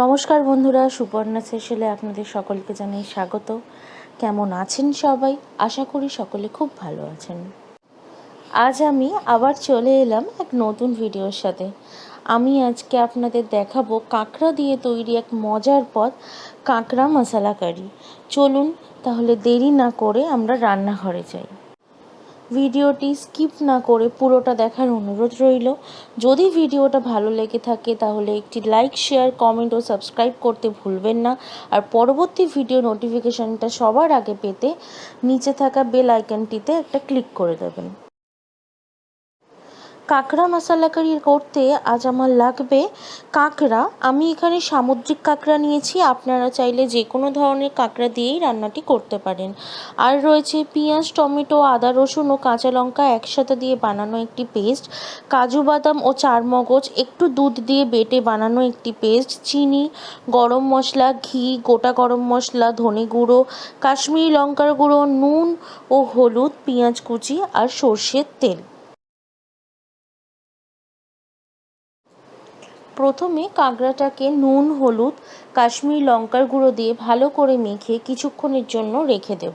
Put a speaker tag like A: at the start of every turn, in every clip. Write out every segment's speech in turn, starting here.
A: নমস্কার বন্ধুরা, সুপর্ণা সেশলে আপনাদের সকলকে জানাই স্বাগত। কেমন আছেন সবাই? আশা করি সকলে খুব ভালো আছেন। আজ আমি আবার চলে এলাম এক নতুন ভিডিওর সাথে। আমি আজকে আপনাদের দেখাবো কাঁকড়া দিয়ে তৈরি এক মজার পদ, কাঁকড়া মশলা কারি। চলুন তাহলে দেরি না করে আমরা রান্নাঘরে যাই। ভিডিওটি স্কিপ না করে পুরোটা দেখার অনুরোধ রইল। যদি ভিডিওটা ভালো লেগে থাকে তাহলে একটি লাইক, শেয়ার, কমেন্ট ও সাবস্ক্রাইব করতে ভুলবেন না। আর পরবর্তী ভিডিও নোটিফিকেশানটা সবার আগে পেতে নিচে থাকা বেল আইকনটিতে একটা ক্লিক করে দেবেন। কাঁকড়া মশলা কারি করতে আজ আমার লাগবে কাঁকড়া। আমি এখানে সামুদ্রিক কাঁকড়া নিয়েছি, আপনারা চাইলে যে কোনো ধরনের কাঁকড়া দিয়েই রান্নাটি করতে পারেন। আর রয়েছে পেঁয়াজ, টমেটো, আদা, রসুন ও কাঁচা লঙ্কা একসাথে দিয়ে বানানো একটি পেস্ট, কাজু বাদাম ও চারমগজ একটু দুধ দিয়ে বেটে বানানো একটি পেস্ট, চিনি, গরম মশলা, ঘি, গোটা গরম মশলা, ধনে গুঁড়ো, কাশ্মীরি লঙ্কার গুঁড়ো, নুন ও হলুদ, পেঁয়াজ কুচি আর সর্ষের তেল। প্রথমে কাঁকড়াটাকে নুন, হলুদ, কাশ্মীরি লঙ্কার গুঁড়ো দিয়ে ভালো করে মেখে কিছুক্ষণের জন্য রেখে দেব।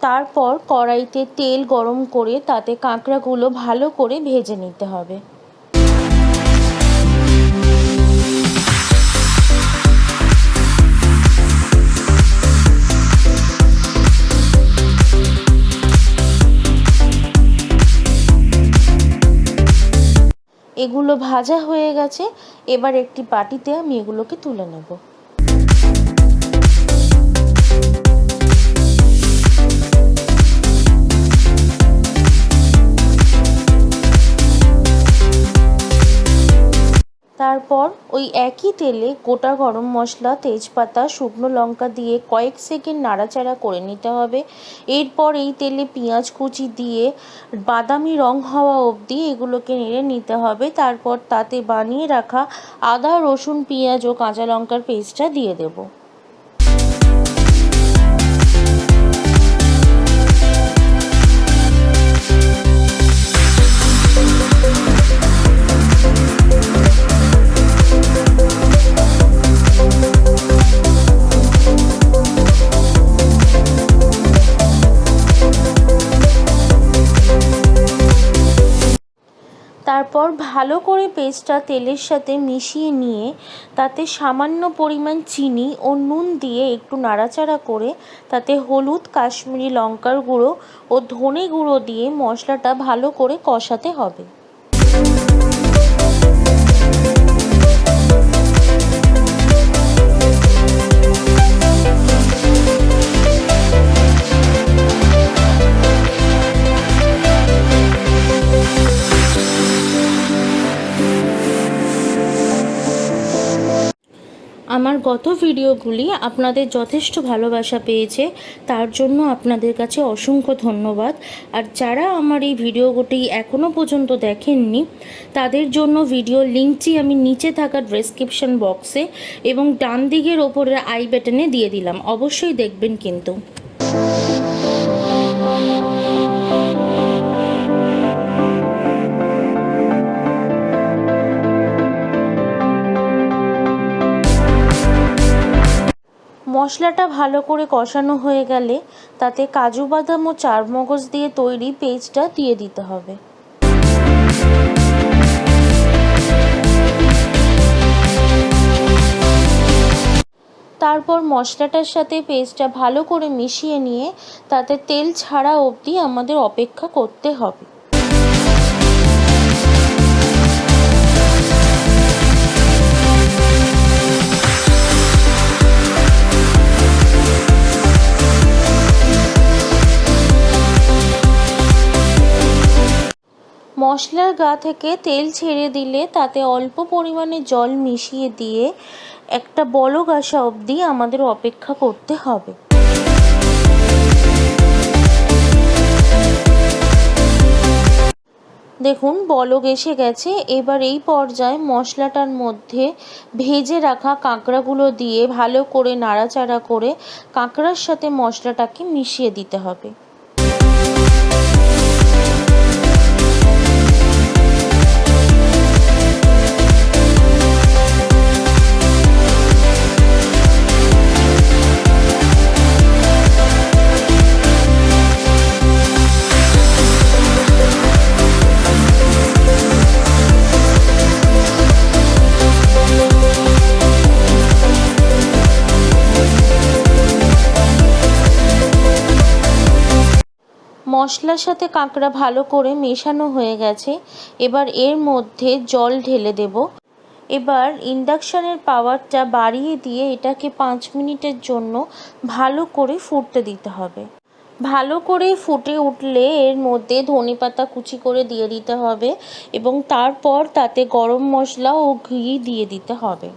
A: তারপর কড়াইতে তেল গরম করে তাতে কাঁকড়াগুলো ভালো করে ভেজে নিতে হবে। এগুলো ভাজা হয়ে গেছে, এবার একটি বাটিতে আমি এগুলোকে তুলে নেব। তারপর ওই একই তেলে গোটা গরম মশলা, তেজপাতা, শুকনো লঙ্কা দিয়ে কয়েক সেকেন্ড নাড়াচাড়া করে নিতে হবে। এরপর এই তেলে পেঁয়াজ কুচি দিয়ে বাদামি রং হওয়া অবধি এগুলোকে নেড়ে নিতে হবে। তারপর তাতে বানিয়ে রাখা আদা, রসুন, পেঁয়াজ ও কাঁচা লঙ্কার পেস্টটা দিয়ে দেবো। তারপর ভালো করে পেস্টটা তেলের সাথে মিশিয়ে নিয়ে তাতে সামান্য পরিমাণ চিনি ও নুন দিয়ে একটু নাড়াচাড়া করে তাতে হলুদ, কাশ্মীরি লঙ্কার গুঁড়ো ও ধনে গুঁড়ো দিয়ে মশলাটা ভালো করে কষাতে হবে। আমার গত ভিডিওগুলি আপনাদের যথেষ্ট ভালোবাসা পেয়েছে, তার জন্য আপনাদের কাছে অসংখ্য ধন্যবাদ। আর যারা আমার এই ভিডিওটি এখনও পর্যন্ত দেখেননি তাদের জন্য ভিডিও লিঙ্কটি আমি নিচে থাকা ডেসক্রিপশন বক্সে এবং ডান দিকের ওপরের আই বাটনে দিয়ে দিলাম, অবশ্যই দেখবেন কিন্তু। মশলাটা ভালো করে কষানো হয়ে গেলে তাতে কাজু বাদাম ও চারমগজ দিয়ে তৈরি পেস্টটা দিয়ে দিতে হবে। তারপর মশলাটার সাথে পেস্টটা ভালো করে মিশিয়ে নিয়ে তাতে তেল ছাড়া অবধি আমাদের অপেক্ষা করতে হবে। মশলার গা থেকে তেল ছেড়ে দিলে তাতে অল্প পরিমাণে জল মিশিয়ে দিয়ে একটা বলক আসা অবধি আমাদের অপেক্ষা করতে হবে। দেখুন বলক এসে গেছে। এবার এই পর্যায়ে মশলাটার মধ্যে ভেজে রাখা কাঁকড়াগুলো দিয়ে ভালো করে নাড়াচাড়া করে কাঁকড়ার সাথে মশলাটাকে মিশিয়ে দিতে হবে। মশলার সাথে কাঁকড়া ভালো করে মেশানো হয়ে গেছে। এবার এর মধ্যে জল ঢেলে দেব। এবার ইন্ডাকশানের পাওয়ারটা বাড়িয়ে দিয়ে এটাকে 5 মিনিটের জন্য ভালো করে ফুটতে দিতে হবে। ভালো করে ফুটে উঠলে এর মধ্যে ধনেপাতা কুচি করে দিয়ে দিতে হবে এবং তারপর তাতে গরম মশলা ও ঘি দিয়ে দিতে হবে।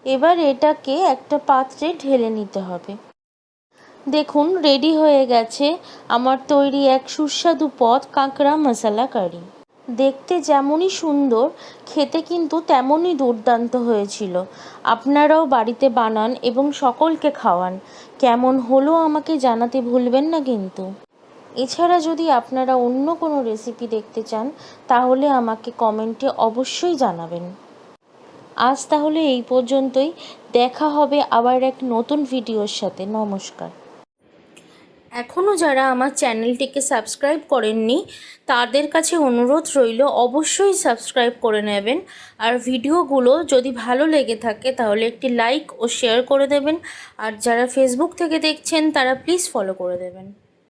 A: এবার এটাকে একটা পাত্রে ঢেলে নিতে হবে। দেখুন রেডি হয়ে গেছে আমার তৈরি এক সুস্বাদু পদ কাঁকড়া মশলা কারি। দেখতে যেমনই সুন্দর, খেতে কিন্তু তেমনই দুর্দান্ত হয়েছিল। আপনারাও বাড়িতে বানান এবং সকলকে খাওয়ান। কেমন হলো আমাকে জানাতে ভুলবেন না কিন্তু। এছাড়া যদি আপনারা অন্য কোনো রেসিপি দেখতে চান তাহলে আমাকে কমেন্টে অবশ্যই জানাবেন। আজ তাহলে এই পর্যন্তই। দেখা হবে আবার এক নতুন ভিডিওর সাথে। নমস্কার। এখনও যারা আমার চ্যানেলটিকে সাবস্ক্রাইব করেননি তাদের কাছে অনুরোধ রইল অবশ্যই সাবস্ক্রাইব করে নেবেন। আর ভিডিওগুলো যদি ভালো লেগে থাকে তাহলে একটি লাইক ও শেয়ার করে দেবেন। আর যারা ফেসবুক থেকে দেখছেন তারা প্লিজ ফলো করে দেবেন।